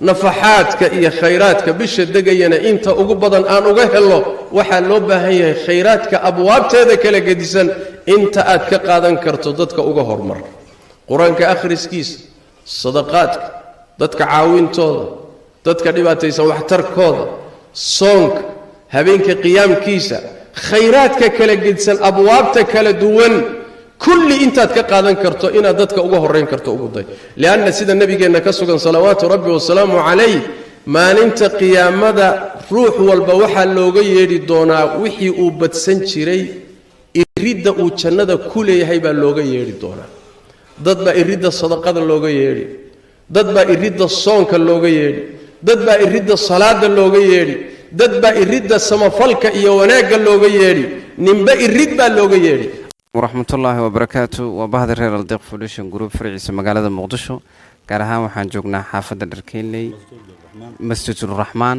nafaxaadka iyo khayraadka bisha degayana inta ugu badan aan uga helo waxa loo baahan yahay khayraadka abwaabteeda kala gedisan inta aad ka qaadan karto dadka uga hormar quraanka akhriskiisa sadaqaadka dadka caawintooda dadka dhibaataysan waxtarkooda soonka habeenka qiyaamkiisa khayraadka kala gedisan abwaabta kala duwan kulli intaad ka qaadan karto inaad dadka uga horeyn karto ugu day laana sida nabigeena ka sugan salawaatu rabbi wa salaamu alayhi maalinta qiyaamada ruux walba waxa looga yeedhi doonaa wixii uu badsan jiray iridda uu jannada ku leeyahay baa looga yeedhi doonaa dad baa iridda sadaqada looga yeedhi dad baa iridda soonka looga yeedhi dad baa iridda salaada looga yeedhi dad baa iridda samafalka iyo wanaagga looga yeedhi ninba irid baa looga yeedhi waraxmatullaahi wabarakaatu waa bahda reer aldeeq foundation group farciisa magaalada muqdisho gaar ahaan waxaan joognaa xaafadda dharkeynley masjidul raxmaan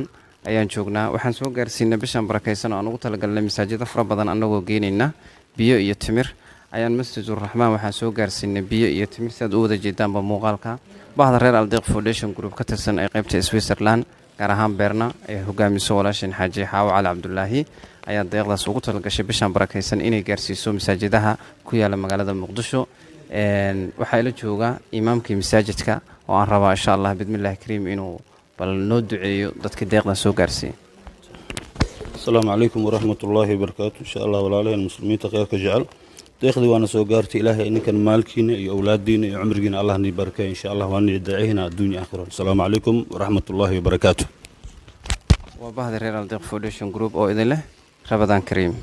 ayaan joognaa waxaan soo gaarsiinay bishan barakaysan oo aan ugu talagalnay masaajida fara badan annagoo geynayna biyo iyo timir ayaan masjidul raxmaan waxaan soo gaarsiinay biyo iyo timir si aad u wada jeedaanba muuqaalka bahda reer aldeeq foundation group ka tirsan ee qaybta Switzerland gaar ahaan beerna ay hogaamiso walaashin xaaji xaawo cali cabdullaahi ayaa deeqdaas ugu talagashay bishan barakaysan inay gaarsiiso masaajidaha ku yaala magaalada muqdisho waxaa ila jooga imaamkii masaajidka oo aan rabaa insha allah bidmillaahi kariim inuu bal noo duceeyo dadka deeqdan soo gaarsiiyay السلام عليكم ورحمة الله وبركاته إن شاء الله ولا المسلمين تخيرك جعل تأخذي وأنا سوقارتي إلهي إنك مالكين يا أولادين يا عمرين الله ني بركة إن شاء الله وأني داعينا الدنيا آخرة السلام عليكم ورحمة الله وبركاته وبهذا ريال الدق فوديشن جروب أو إذن له رمضان كريم